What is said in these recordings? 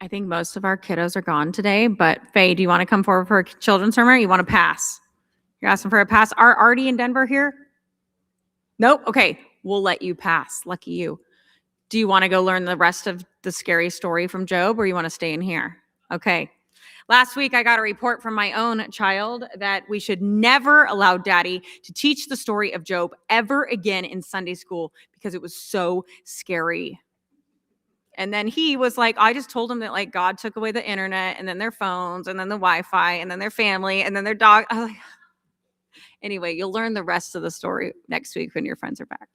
I think most of our kiddos are gone today, but Faye, do you want to come forward for a children's sermon or you want to pass? You're asking for a pass. Are Artie and Denver here? Nope. Okay. We'll let you pass. Lucky you. Do you want to go learn the rest of the scary story from Job or you want to stay in here? Okay. Last week, I got a report from my own child that we should never allow Daddy to teach the story of Job ever again in Sunday school because it was so scary. And then he was like, I just told him that like God took away the internet and then their phones and then the Wi-Fi and then their family and then their dog. I was like, anyway, you'll learn the rest of the story next week when your friends are back.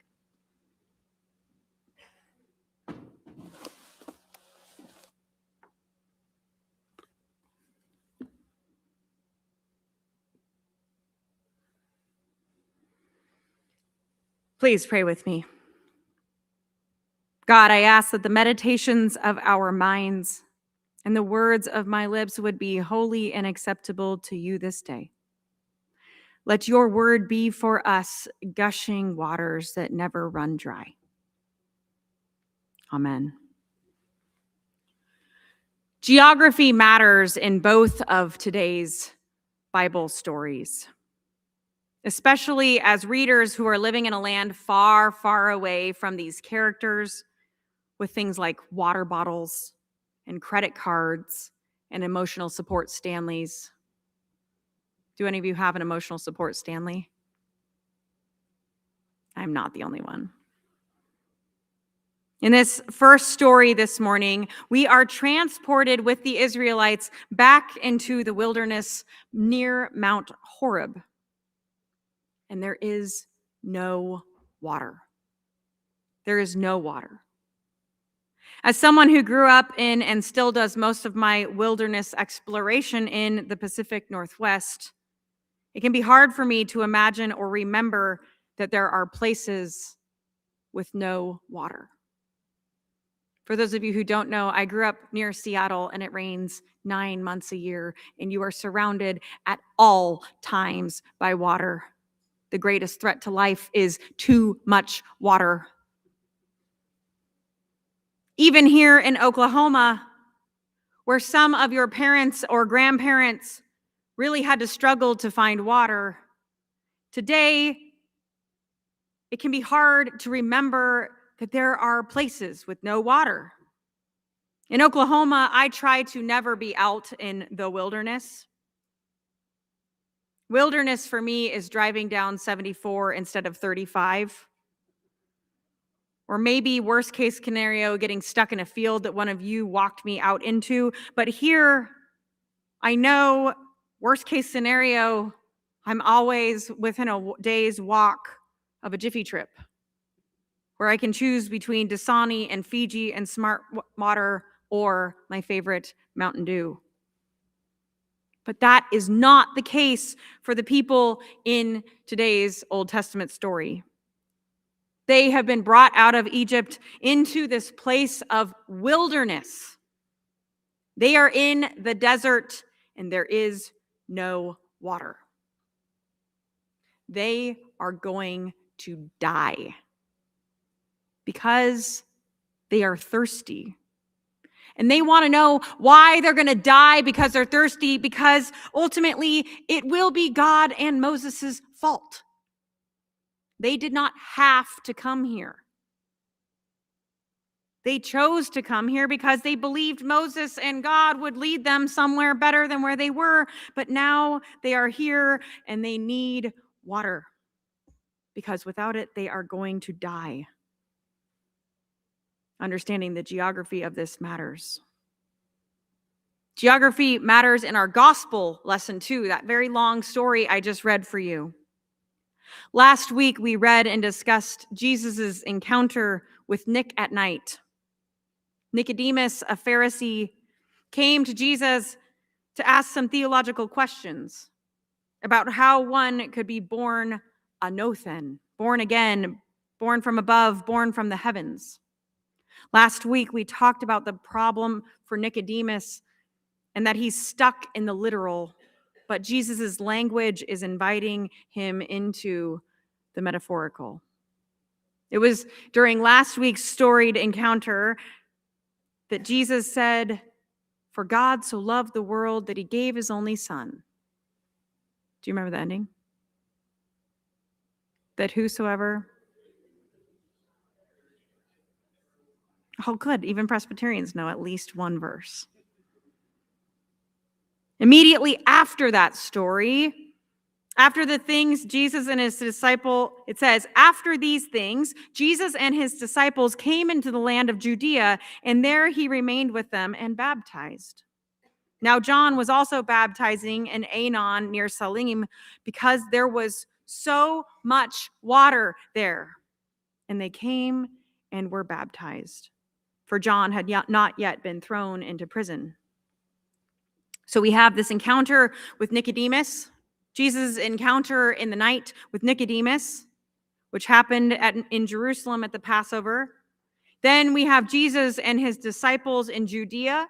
Please pray with me. God, I ask that the meditations of our minds and the words of my lips would be holy and acceptable to you this day. Let your word be for us gushing waters that never run dry. Amen. Geography matters in both of today's Bible stories, especially as readers who are living in a land far, far away from these characters with things like water bottles and credit cards and emotional support Stanleys. Do any of you have an emotional support Stanley? I'm not the only one. In this first story this morning, we are transported with the Israelites back into the wilderness near Mount Horeb. And there is no water. There is no water. As someone who grew up in and still does most of my wilderness exploration in the Pacific Northwest, it can be hard for me to imagine or remember that there are places with no water. For those of you who don't know, I grew up near Seattle and it rains 9 months a year, and you are surrounded at all times by water. The greatest threat to life is too much water. Even here in Oklahoma, where some of your parents or grandparents really had to struggle to find water, today it can be hard to remember that there are places with no water. In Oklahoma, I try to never be out in the wilderness. Wilderness for me is driving down 74 instead of 35. Or maybe worst case scenario, getting stuck in a field that one of you walked me out into. But here, I know worst case scenario, I'm always within a day's walk of a Jiffy Trip, where I can choose between Dasani and Fiji and Smart Water or my favorite Mountain Dew. But that is not the case for the people in today's Old Testament story. They have been brought out of Egypt into this place of wilderness. They are in the desert and there is no water. They are going to die because they are thirsty. And they want to know why they're going to die because they're thirsty, because ultimately it will be God and Moses' fault. They did not have to come here. They chose to come here because they believed Moses and God would lead them somewhere better than where they were. But now they are here and they need water because without it, they are going to die. Understanding the geography of this matters. Geography matters in our gospel lesson too, that very long story I just read for you. Last week, we read and discussed Jesus' encounter with Nick at night. Nicodemus, a Pharisee, came to Jesus to ask some theological questions about how one could be born anothen, born again, born from above, born from the heavens. Last week, we talked about the problem for Nicodemus and that he's stuck in the literal, but Jesus' language is inviting him into the metaphorical. It was during last week's storied encounter that Jesus said For God so loved the world that he gave his only son. Do you remember the ending? That whosoever... Oh, good. Even Presbyterians know at least one verse. Immediately after that story, after the things Jesus and his disciple, it says, after these things, Jesus and his disciples came into the land of Judea, and there he remained with them and baptized. Now John was also baptizing in Aenon near Salim, because there was so much water there. And they came and were baptized, for John had not yet been thrown into prison. So we have this encounter with Nicodemus, Jesus' encounter in the night with Nicodemus, which happened in Jerusalem at the Passover. Then we have Jesus and his disciples in Judea.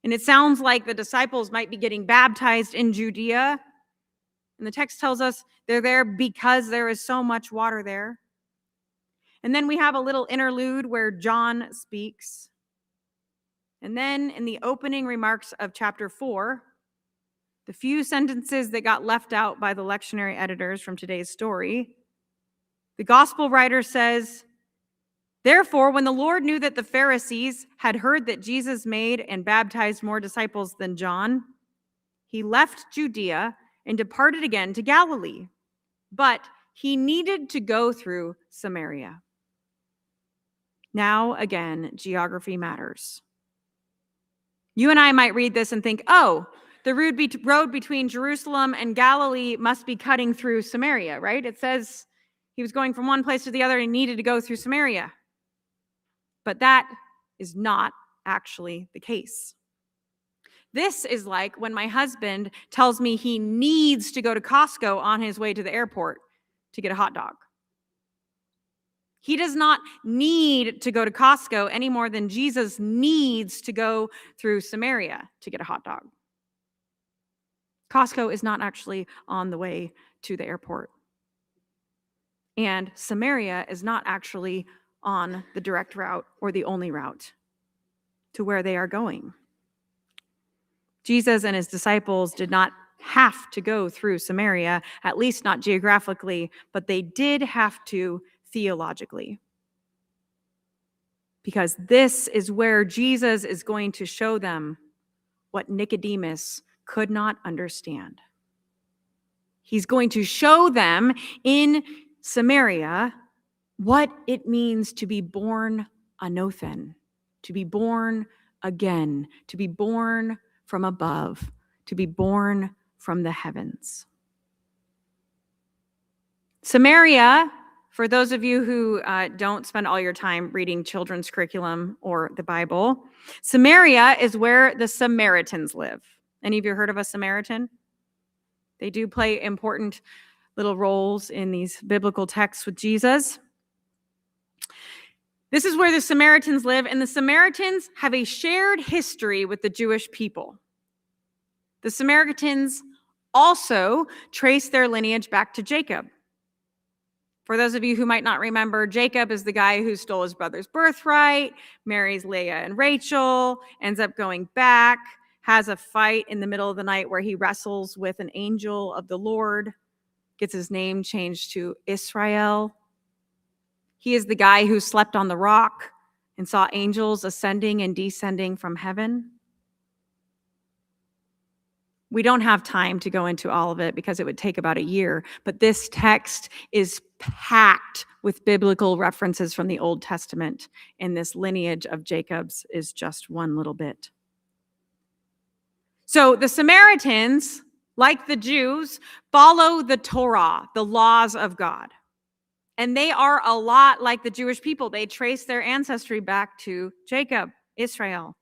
And it sounds like the disciples might be getting baptized in Judea. And the text tells us they're there because there is so much water there. And then we have a little interlude where John speaks. And then in the opening remarks of chapter 4, the few sentences that got left out by the lectionary editors from today's story, the gospel writer says, therefore, when the Lord knew that the Pharisees had heard that Jesus made and baptized more disciples than John, he left Judea and departed again to Galilee. But he needed to go through Samaria. Now, again, geography matters. You and I might read this and think, oh, the road between Jerusalem and Galilee must be cutting through Samaria, right? It says he was going from one place to the other and needed to go through Samaria. But that is not actually the case. This is like when my husband tells me he needs to go to Costco on his way to the airport to get a hot dog. He does not need to go to Costco any more than Jesus needs to go through Samaria to get a hot dog. Costco is not actually on the way to the airport. And Samaria is not actually on the direct route or the only route to where they are going. Jesus and his disciples did not have to go through Samaria, at least not geographically, but they did have to theologically. Because this is where Jesus is going to show them what Nicodemus could not understand. He's going to show them in Samaria what it means to be born anothen, to be born again, to be born from above, to be born from the heavens. Samaria, for those of you who don't spend all your time reading children's curriculum or the Bible, Samaria is where the Samaritans live. Any of you heard of a Samaritan? They do play important little roles in these biblical texts with Jesus. This is where the Samaritans live, and the Samaritans have a shared history with the Jewish people. The Samaritans also trace their lineage back to Jacob. For those of you who might not remember, Jacob is the guy who stole his brother's birthright, marries Leah and Rachel, ends up going back, has a fight in the middle of the night where he wrestles with an angel of the Lord, gets his name changed to Israel. He is the guy who slept on the rock and saw angels ascending and descending from heaven. We don't have time to go into all of it because it would take about a year, but this text is packed with biblical references from the Old Testament, and this lineage of Jacob's is just one little bit. So the Samaritans, like the Jews, follow the Torah, the laws of God. And they are a lot like the Jewish people. They trace their ancestry back to Jacob, Israel.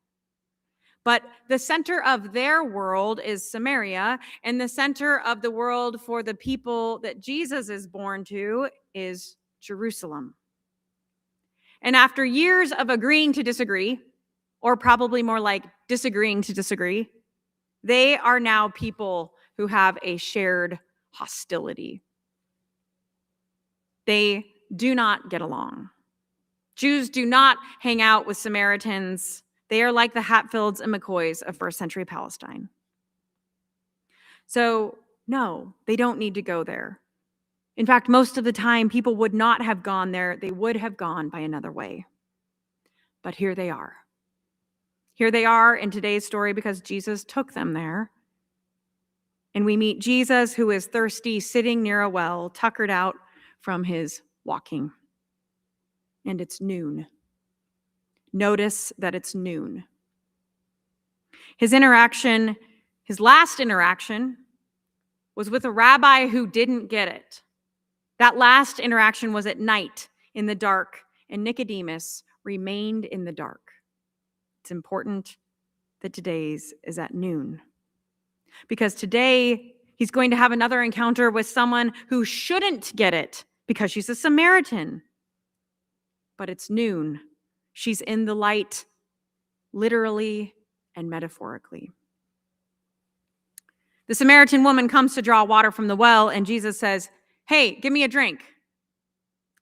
But the center of their world is Samaria, and the center of the world for the people that Jesus is born to is Jerusalem. And after years of agreeing to disagree, or probably more like disagreeing to disagree, they are now people who have a shared hostility. They do not get along. Jews do not hang out with Samaritans They are like the Hatfields and McCoys of first century Palestine. So, no, they don't need to go there. In fact, most of the time, people would not have gone there. They would have gone by another way. But here they are. Here they are in today's story because Jesus took them there. And we meet Jesus, who is thirsty, sitting near a well, tuckered out from his walking. And it's noon. Notice that it's noon. His last interaction, was with a rabbi who didn't get it. That last interaction was at night in the dark, and Nicodemus remained in the dark. It's important that today's is at noon, because today he's going to have another encounter with someone who shouldn't get it because she's a Samaritan. But it's noon. She's in the light, literally and metaphorically. The Samaritan woman comes to draw water from the well, and Jesus says, "Hey, give me a drink."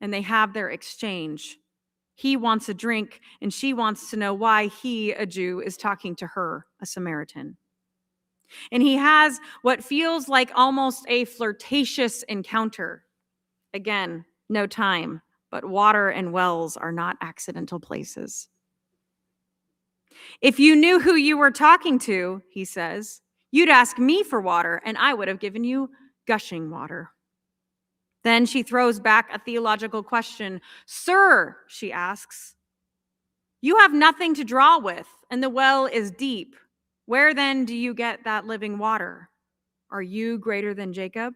And they have their exchange. He wants a drink, and she wants to know why he, a Jew, is talking to her, a Samaritan. And he has what feels like almost a flirtatious encounter. Again, no time, but water and wells are not accidental places. "If you knew who you were talking to," he says, "you'd ask me for water, and I would have given you gushing water." Then she throws back a theological question. "Sir," she asks, "you have nothing to draw with, and the well is deep. Where then do you get that living water? Are you greater than Jacob?"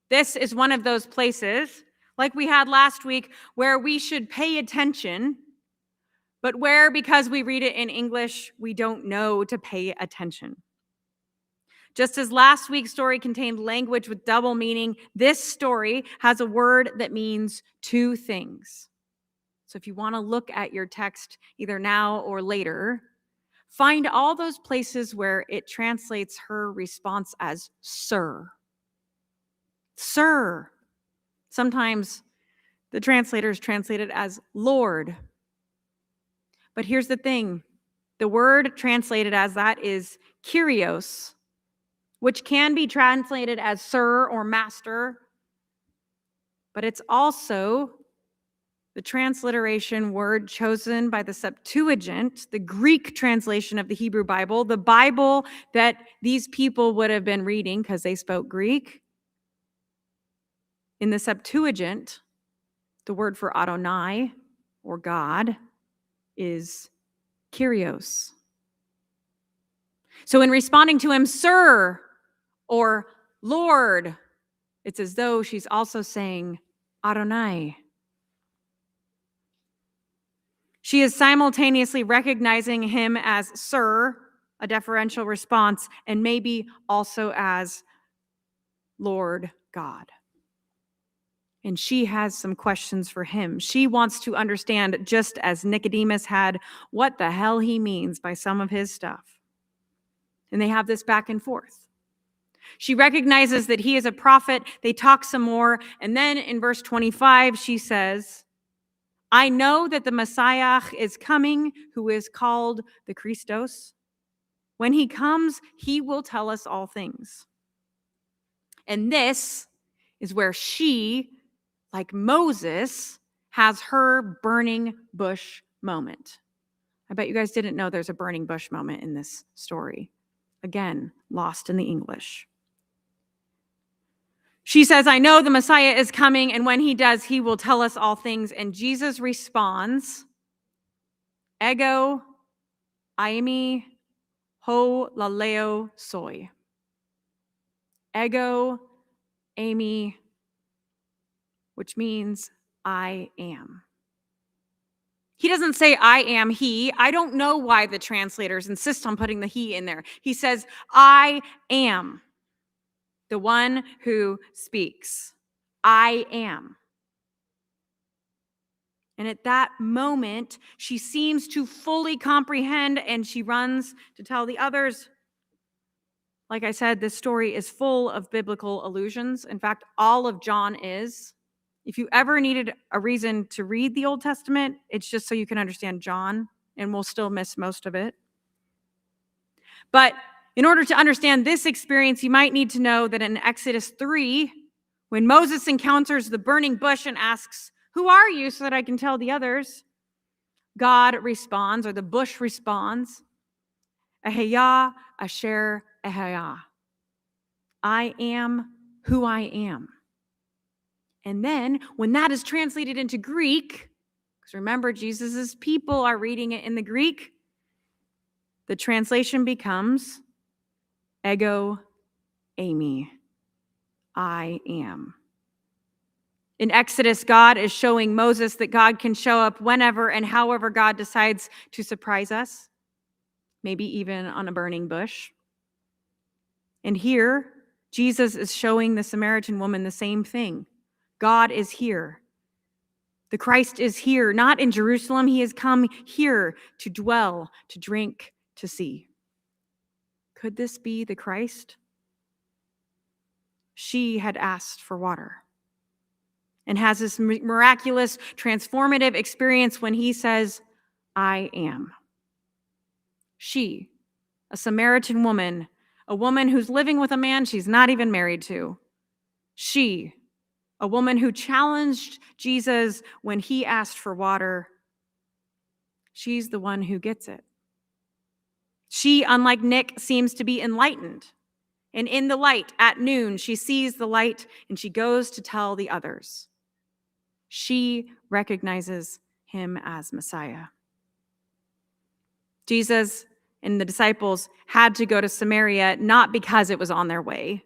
This is one of those places, like we had last week, where we should pay attention, but where, because we read it in English, we don't know to pay attention. Just as last week's story contained language with double meaning, this story has a word that means two things. So if you want to look at your text either now or later, find all those places where it translates her response as "sir." Sir. Sometimes the translators translate it as "Lord." But here's the thing. The word translated as that is Kyrios, which can be translated as sir or master, but it's also the transliteration word chosen by the Septuagint, the Greek translation of the Hebrew Bible, the Bible that these people would have been reading because they spoke Greek. In the Septuagint, the word for Adonai, or God, is Kyrios. So in responding to him, "Sir," or "Lord," it's as though she's also saying Adonai. She is simultaneously recognizing him as "Sir," a deferential response, and maybe also as Lord God. And she has some questions for him. She wants to understand, just as Nicodemus had, what the hell he means by some of his stuff. And they have this back and forth. She recognizes that he is a prophet. They talk some more. And then in verse 25, she says, "I know that the Messiah is coming, who is called the Christos. When he comes, he will tell us all things." And this is where she, like Moses, has her burning bush moment. I bet you guys didn't know there's a burning bush moment in this story. Again, lost in the English. She says, "I know the Messiah is coming, and when he does, he will tell us all things." And Jesus responds, "Ego eimi ho laleo soy." Ego eimi, which means I am. He doesn't say "I am he." I don't know why the translators insist on putting the he in there. He says, "I am the one who speaks. I am." And at that moment, she seems to fully comprehend, and she runs to tell the others. Like I said, this story is full of biblical allusions. In fact, all of John is. If you ever needed a reason to read the Old Testament, it's just so you can understand John. and we'll still miss most of it. But in order to understand this experience, you might need to know that in Exodus 3, when Moses encounters the burning bush and asks, "Who are you?" so that I can tell the others, God responds, or the bush responds, "Eheyah asher eheyah." I am who I am. And then when that is translated into Greek, because remember, Jesus' people are reading it in the Greek, the translation becomes ego eimi. I am. In Exodus, God is showing Moses that God can show up whenever and however God decides to surprise us, maybe even on a burning bush. And here, Jesus is showing the Samaritan woman the same thing. God is here. The Christ is here, not in Jerusalem. He has come here to dwell, to drink, to see. Could this be the Christ? She had asked for water and has this miraculous, transformative experience when he says, I am. She, a Samaritan woman, a woman who's living with a man she's not even married to. She, a woman who challenged Jesus when he asked for water. She's the one who gets it. She, unlike Nick, seems to be enlightened. And in the light at noon, she sees the light and she goes to tell the others. She recognizes him as Messiah. Jesus and the disciples had to go to Samaria, not because it was on their way,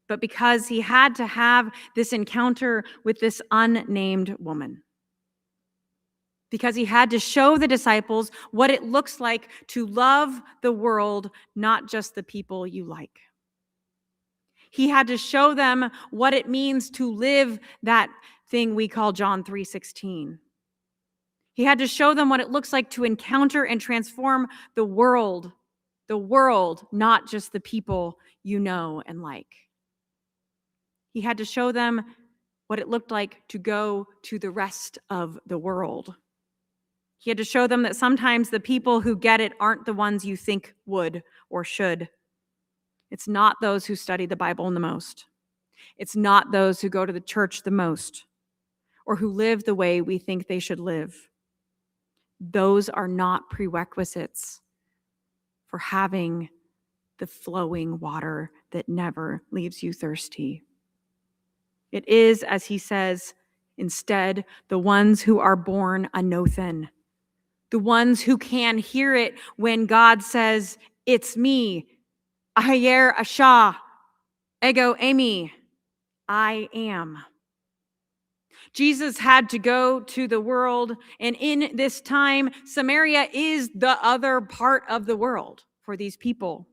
but because he had to have this encounter with this unnamed woman. Because he had to show the disciples what it looks like to love the world, not just the people you like. He had to show them what it means to live that thing we call John 3:16. He had to show them what it looks like to encounter and transform the world, not just the people you know and like. He had to show them what it looked like to go to the rest of the world. He had to show them that sometimes the people who get it aren't the ones you think would or should. It's not those who study the Bible the most. It's not those who go to the church the most or who live the way we think they should live. Those are not prerequisites for having the flowing water that never leaves you thirsty. It is, as he says, instead, the ones who are born anothen, the ones who can hear it when God says, it's me, ahayer asha, ego eimi, I am. Jesus had to go to the world, and in this time, Samaria is the other part of the world for these people.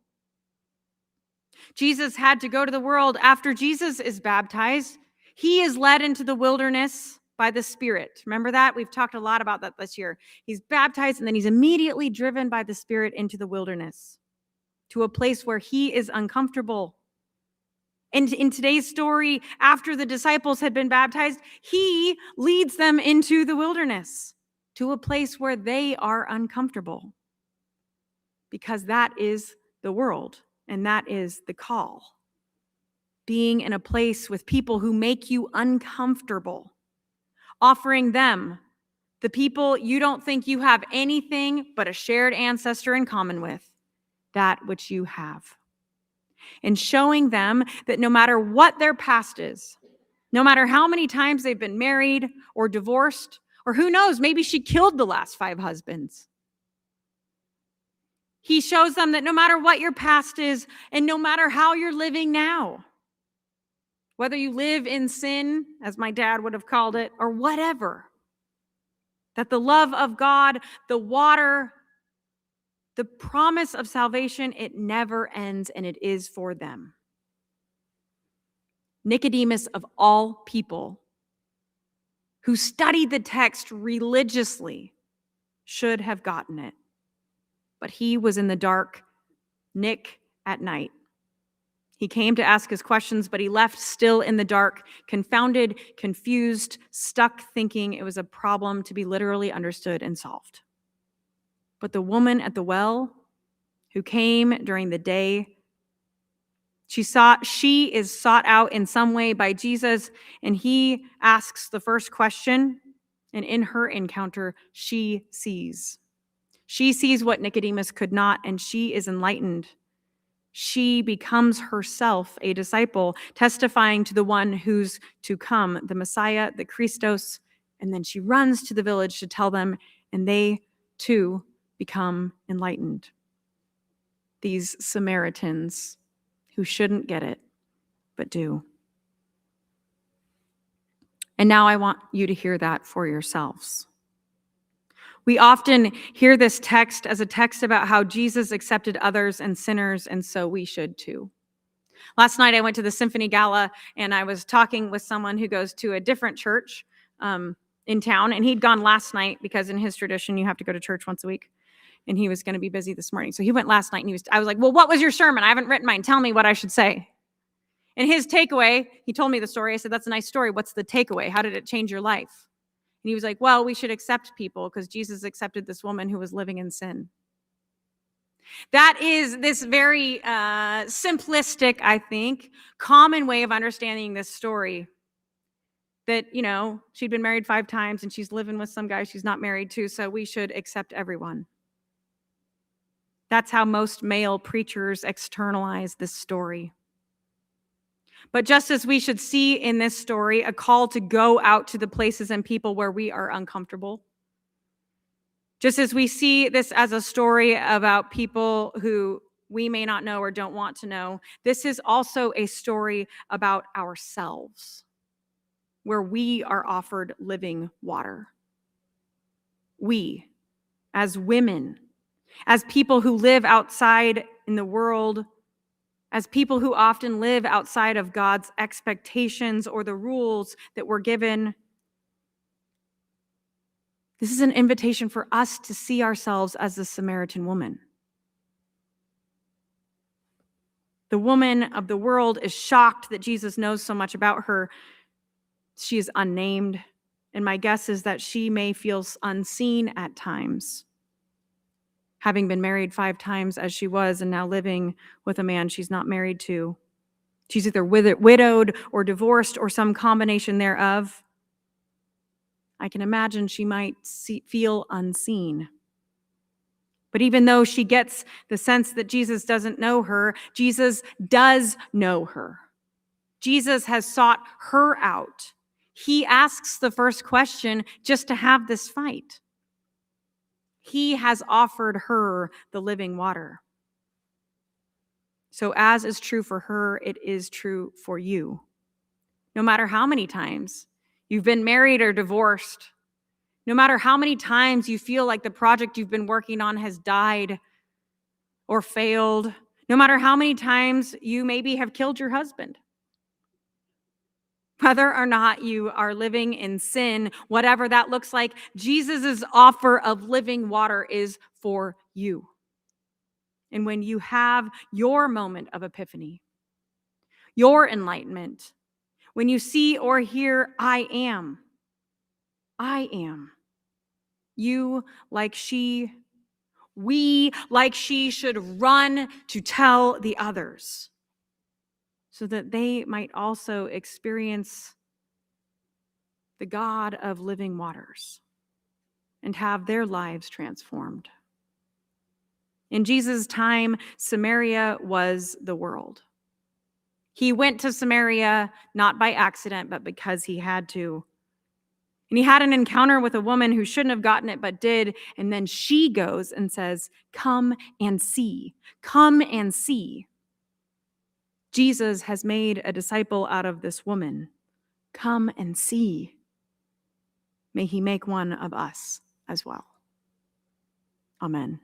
Jesus had to go to the world after Jesus is baptized. He is led into the wilderness by the Spirit. Remember that? We've talked a lot about that this year. He's baptized, and then he's immediately driven by the Spirit into the wilderness, to a place where he is uncomfortable. And in today's story, after the disciples had been baptized, he leads them into the wilderness, to a place where they are uncomfortable. Because that is the world, and that is the call. Being in a place with people who make you uncomfortable, offering them, the people you don't think you have anything but a shared ancestor in common with, that which you have. And showing them that no matter what their past is, no matter how many times they've been married or divorced, or who knows, maybe she killed the last 5 husbands. He shows them that no matter what your past is, and no matter how you're living now, whether you live in sin, as my dad would have called it, or whatever, that the love of God, the water, the promise of salvation, it never ends, and it is for them. Nicodemus, of all people, who studied the text religiously, should have gotten it. But he was in the dark, Nick at night. He came to ask his questions, but he left still in the dark, confounded, confused, stuck, thinking it was a problem to be literally understood and solved. But the woman at the well who came during the day, she is sought out in some way by Jesus, and he asks the first question, and in her encounter, she sees. She sees what Nicodemus could not, and she is enlightened. She becomes herself a disciple, testifying to the one who's to come, the Messiah, the Christos, and then she runs to the village to tell them, and they too become enlightened. These Samaritans who shouldn't get it, but do. And now I want you to hear that for yourselves. We often hear this text as a text about how Jesus accepted others and sinners, and so we should too. Last night I went to the Symphony Gala, and I was talking with someone who goes to a different church in town, and he'd gone last night because in his tradition you have to go to church once a week, and he was going to be busy this morning. So he went last night, and I was like, well, what was your sermon? I haven't written mine. Tell me what I should say. And his takeaway, he told me the story. I said, that's a nice story. What's the takeaway? How did it change your life? And he was like, well, we should accept people because Jesus accepted this woman who was living in sin. That is this very simplistic, I think, common way of understanding this story. That, she'd been married 5 times and she's living with some guy she's not married to, so we should accept everyone. That's how most male preachers externalize this story. But just as we should see in this story a call to go out to the places and people where we are uncomfortable, just as we see this as a story about people who we may not know or don't want to know, this is also a story about ourselves, where we are offered living water. We, as women, as people who live outside in the world, as people who often live outside of God's expectations or the rules that we're given, this is an invitation for us to see ourselves as the Samaritan woman. The woman of the world is shocked that Jesus knows so much about her. She is unnamed, and my guess is that she may feel unseen at times, having been married 5 times as she was and now living with a man she's not married to. She's either widowed or divorced or some combination thereof. I can imagine she might feel unseen. But even though she gets the sense that Jesus doesn't know her, Jesus does know her. Jesus has sought her out. He asks the first question just to have this fight. He has offered her the living water. So as is true for her, it is true for you. No matter how many times you've been married or divorced, no matter how many times you feel like the project you've been working on has died or failed, no matter how many times you maybe have killed your husband, whether or not you are living in sin, whatever that looks like, Jesus' offer of living water is for you. And when you have your moment of epiphany, your enlightenment, when you see or hear, I am, you, like she, we, like she, should run to tell the others so that they might also experience the God of living waters and have their lives transformed. In Jesus' time, Samaria was the world. He went to Samaria not by accident, but because he had to. And he had an encounter with a woman who shouldn't have gotten it, but did. And then she goes and says, come and see. Come and see. Jesus has made a disciple out of this woman. Come and see. May he make one of us as well. Amen.